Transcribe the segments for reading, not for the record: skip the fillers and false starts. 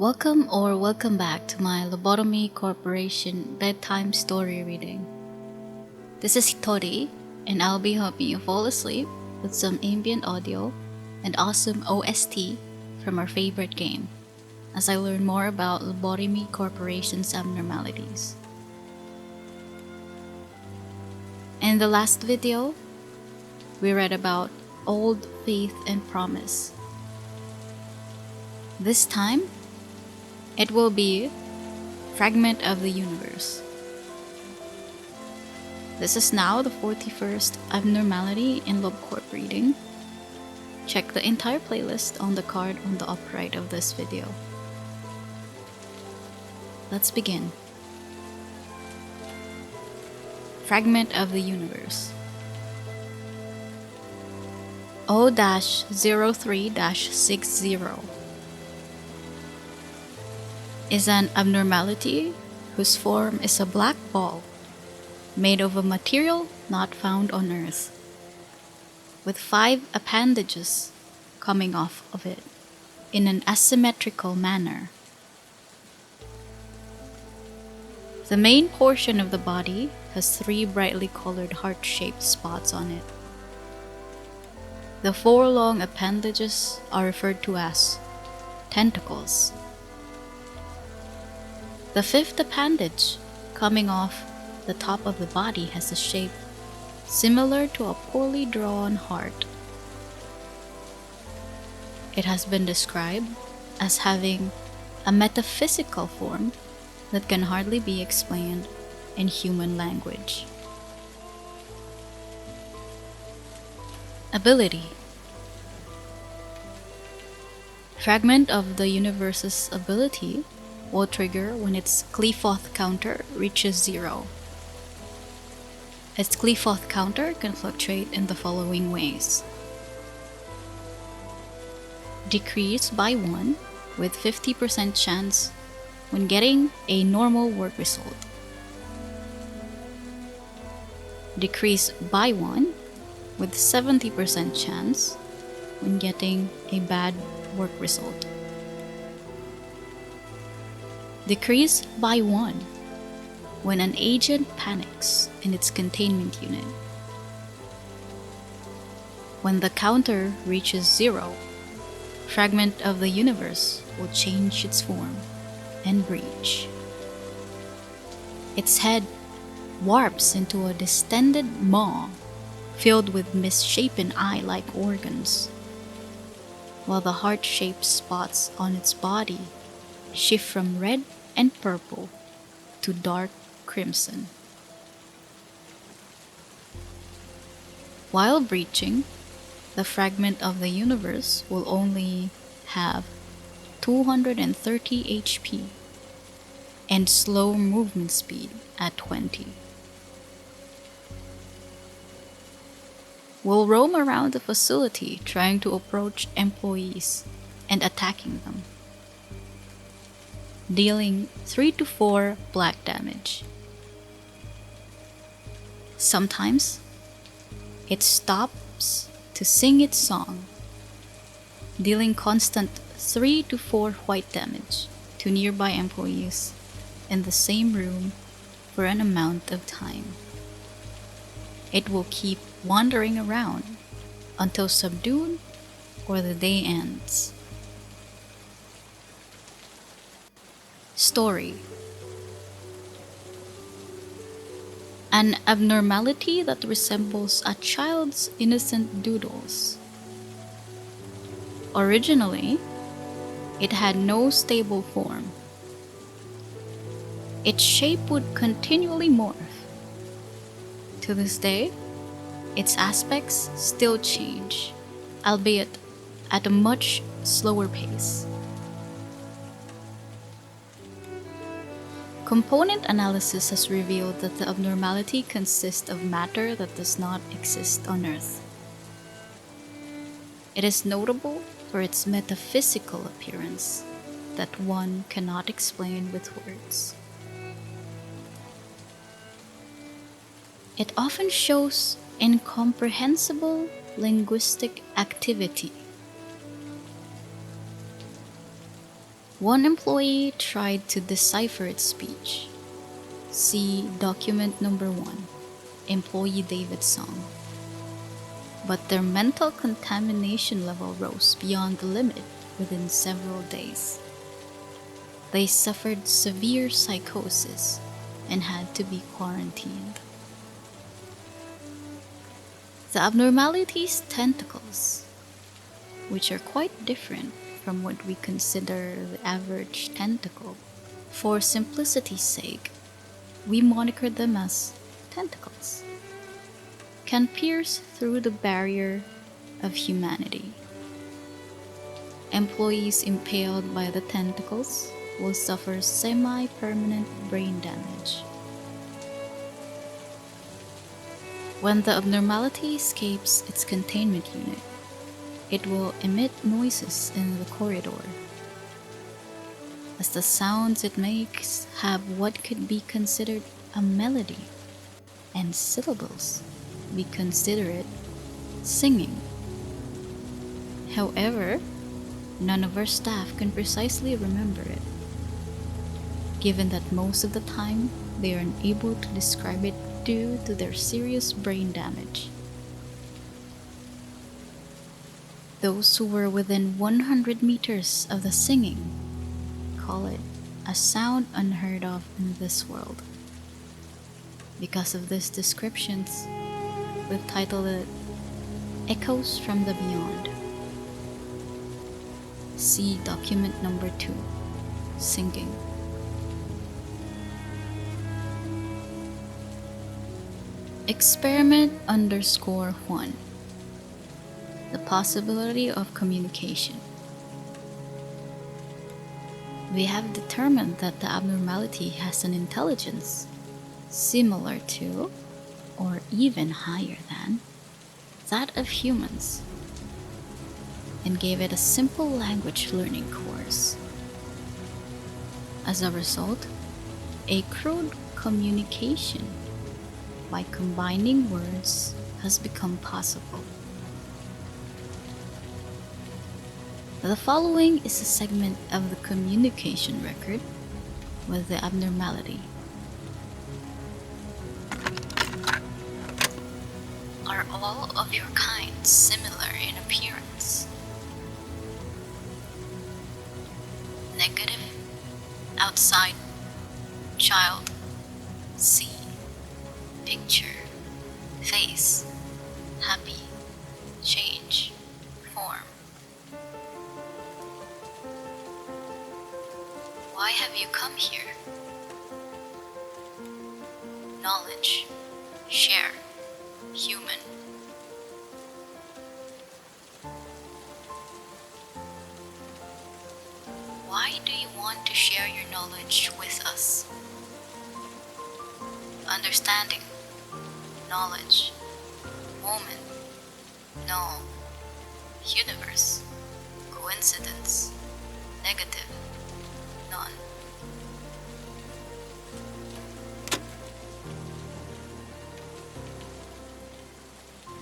Welcome back to my Lobotomy Corporation bedtime story reading. This is Hitori, and I'll be helping you fall asleep with some ambient audio and awesome OST from our favorite game as I learn more about Lobotomy Corporation's abnormalities. In the last video, we read about Old Faith and Promise. This time, it will be Fragment of the Universe. This is now the 41st Abnormality in Lob Corp reading. Check the entire playlist on the card on the upper right of this video. Let's begin. Fragment of the Universe. O-03-60 is an abnormality whose form is a black ball made of a material not found on Earth, with 5 appendages coming off of it in an asymmetrical manner. The main portion of the body has 3 brightly colored heart-shaped spots on it. The 4 long appendages are referred to as tentacles. The 5th appendage, coming off the top of the body, has a shape similar to a poorly drawn heart. It has been described as having a metaphysical form that can hardly be explained in human language. Ability. Fragment of the Universe's ability will trigger when its Qlipoth counter reaches 0. Its Qlipoth counter can fluctuate in the following ways. Decrease by 1 with 50% chance when getting a normal work result. Decrease by 1 with 70% chance when getting a bad work result. Decrease by 1 when an agent panics in its containment unit. When the counter reaches 0, Fragment of the Universe will change its form and breach. Its head warps into a distended maw filled with misshapen eye-like organs, while the heart-shaped spots on its body shift from red and purple to dark crimson. While breaching, the Fragment of the Universe will only have 230 HP and slow movement speed at 20. Will roam around the facility trying to approach employees and attacking them, dealing 3 to 4 black damage. Sometimes, it stops to sing its song, dealing constant 3 to 4 white damage to nearby employees in the same room for an amount of time. It will keep wandering around until subdued or the day ends. Story. An abnormality that resembles a child's innocent doodles. Originally, it had no stable form. Its shape would continually morph. To this day, its aspects still change, albeit at a much slower pace. Component analysis has revealed that the abnormality consists of matter that does not exist on Earth. It is notable for its metaphysical appearance that one cannot explain with words. It often shows incomprehensible linguistic activity One employee tried to decipher its speech. See document number 1, Employee David's song. But their mental contamination level rose beyond the limit within several days. They suffered severe psychosis and had to be quarantined. The abnormalities' tentacles, which are quite different from what we consider the average tentacle. For simplicity's sake, we moniker them as tentacles, can pierce through the barrier of humanity. Employees impaled by the tentacles will suffer semi-permanent brain damage. When the abnormality escapes its containment unit, it will emit noises in the corridor. As the sounds it makes have what could be considered a melody, and syllables, we consider it singing. However, none of our staff can precisely remember it, given that most of the time they are unable to describe it due to their serious brain damage. Those who were within 100 meters of the singing call it a sound unheard of in this world. Because of these descriptions, we've titled it Echoes from the Beyond. See document number 2, Singing. Experiment _1. The possibility of communication. We have determined that the abnormality has an intelligence similar to, or even higher than, that of humans, and gave it a simple language learning course. As a result, a crude communication by combining words has become possible. The following is a segment of the communication record with the abnormality. Are all of your kind similar in appearance? Negative, outside, child, see, picture, face, happy, change, form. Why have you come here? Knowledge, share, human. Why do you want to share your knowledge with us? Understanding, knowledge, moment, no, universe, coincidence, negative, none.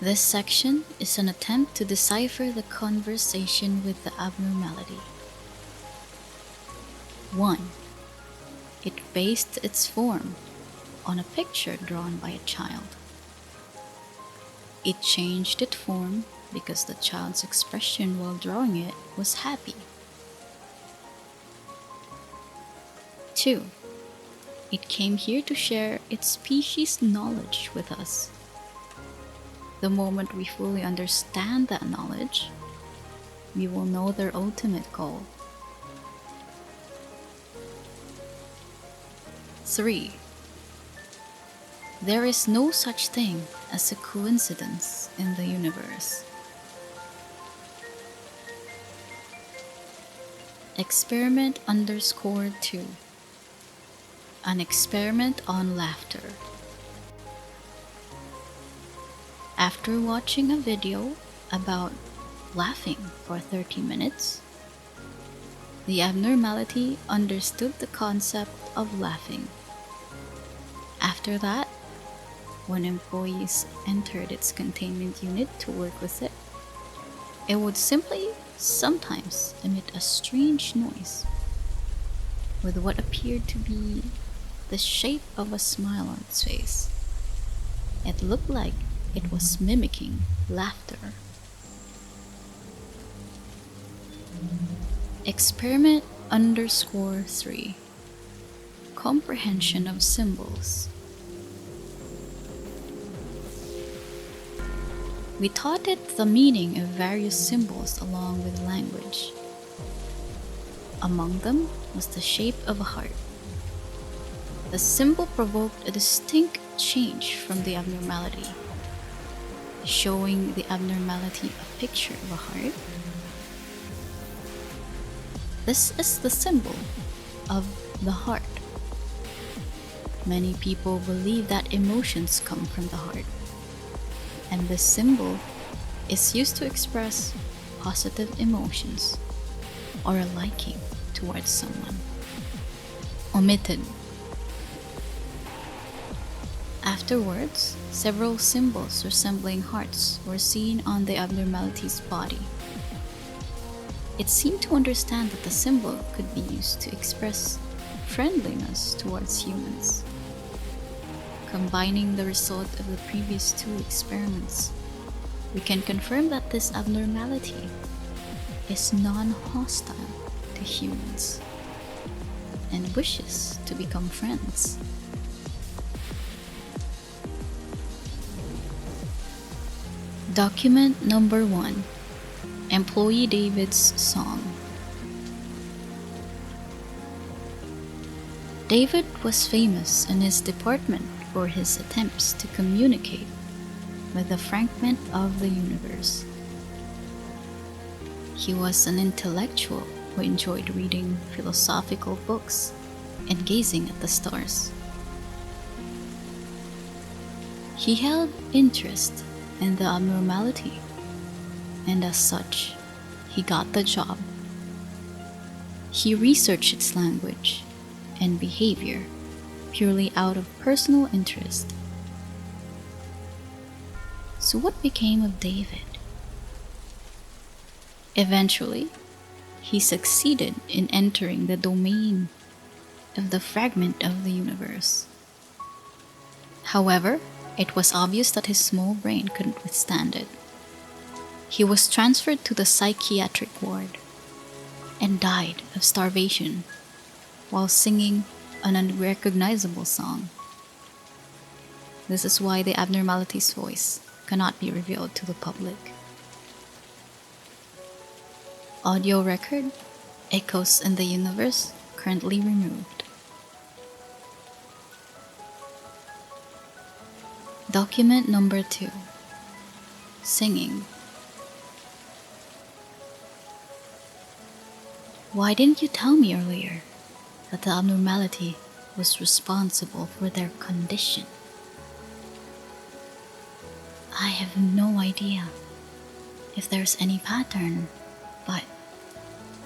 This section is an attempt to decipher the conversation with the abnormality. 1. It based its form on a picture drawn by a child. It changed its form because the child's expression while drawing it was happy. 2. It came here to share its species knowledge with us. The moment we fully understand that knowledge, we will know their ultimate goal. 3. There is no such thing as a coincidence in the universe. Experiment _2. An experiment on laughter. After watching a video about laughing for 30 minutes, the abnormality understood the concept of laughing. After that, when employees entered its containment unit to work with it, it would simply sometimes emit a strange noise with what appeared to be the shape of a smile on its face. It looked like it was mimicking laughter. Experiment _3. Comprehension of symbols. We taught it the meaning of various symbols along with language. Among them was the shape of a heart. The symbol provoked a distinct change from the abnormality, showing the abnormality a picture of a heart. This is the symbol of the heart. Many people believe that emotions come from the heart, and this symbol is used to express positive emotions or a liking towards someone. Omitted. Afterwards, several symbols resembling hearts were seen on the abnormality's body. It seemed to understand that the symbol could be used to express friendliness towards humans. Combining the result of the previous 2 experiments, we can confirm that this abnormality is non-hostile to humans and wishes to become friends. Document number 1. Employee David's song. David was famous in his department for his attempts to communicate with the fragment of the universe. He was an intellectual who enjoyed reading philosophical books and gazing at the stars. He held interest in the abnormality, and as such, he got the job. He researched its language and behavior purely out of personal interest. So what became of David? Eventually, he succeeded in entering the domain of the fragment of the universe. However, it was obvious that his small brain couldn't withstand it. He was transferred to the psychiatric ward and died of starvation while singing an unrecognizable song. This is why the abnormality's voice cannot be revealed to the public. Audio record, Echoes in the Universe, currently removed. Document number 2. Singing. Why didn't you tell me earlier that the abnormality was responsible for their condition? I have no idea if there's any pattern, but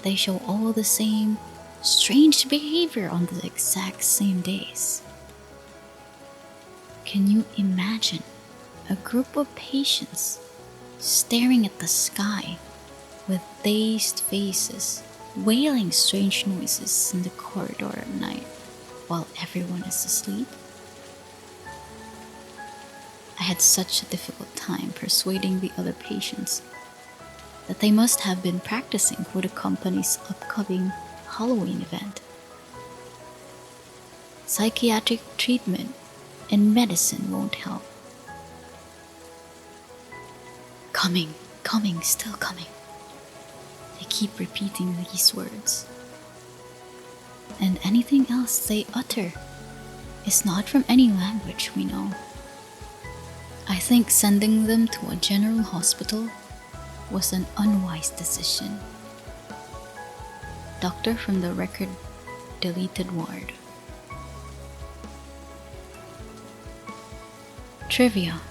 they show all the same strange behavior on the exact same days. Can you imagine a group of patients staring at the sky with dazed faces, wailing strange noises in the corridor at night while everyone is asleep? I had such a difficult time persuading the other patients that they must have been practicing for the company's upcoming Halloween event. Psychiatric treatment and medicine won't help. Coming, still coming. They keep repeating these words. And anything else they utter is not from any language we know. I think sending them to a general hospital was an unwise decision. Doctor from the record deleted ward. Trivia.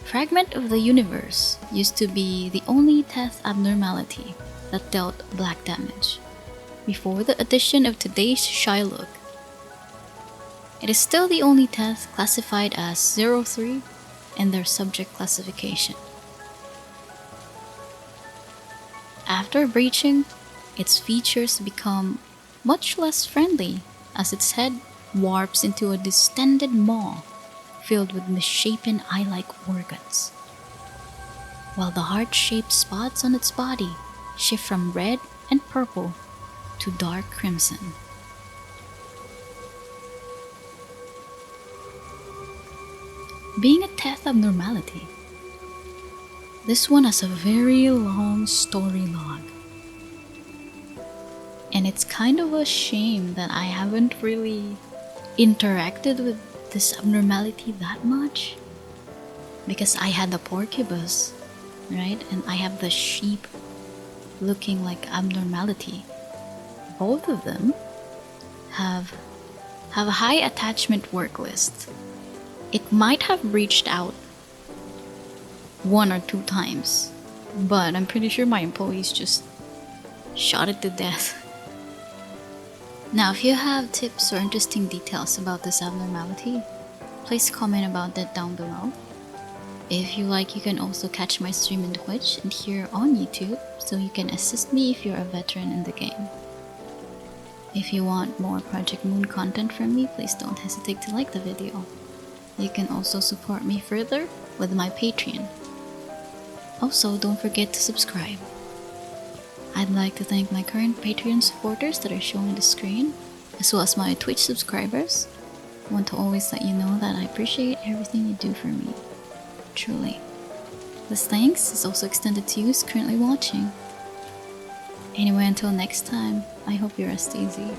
Fragment of the Universe used to be the only test abnormality that dealt black damage, before the addition of today's shy look. It is still the only test classified as 03 in their subject classification. After breaching, its features become much less friendly as its head warps into a distended maw filled with misshapen eye-like organs, while the heart-shaped spots on its body shift from red and purple to dark crimson. Being a death abnormality, this one has a very long story log. And it's kind of a shame that I haven't really interacted with this abnormality that much. Because I had the porcupus, right? And I have the sheep looking like abnormality. Both of them have a high attachment work list. It might have reached out 1 or 2 times, but I'm pretty sure my employees just shot it to death. Now, if you have tips or interesting details about this abnormality, please comment about that down below. If you like, you can also catch my stream in Twitch and here on YouTube, so you can assist me if you're a veteran in the game. If you want more Project Moon content from me, please don't hesitate to like the video. You can also support me further with my Patreon. Also, don't forget to subscribe. I'd like to thank my current Patreon supporters that are shown on the screen, as well as my Twitch subscribers. I want to always let you know that I appreciate everything you do for me. Truly. This thanks is also extended to you who's currently watching. Anyway, until next time, I hope you rest easy.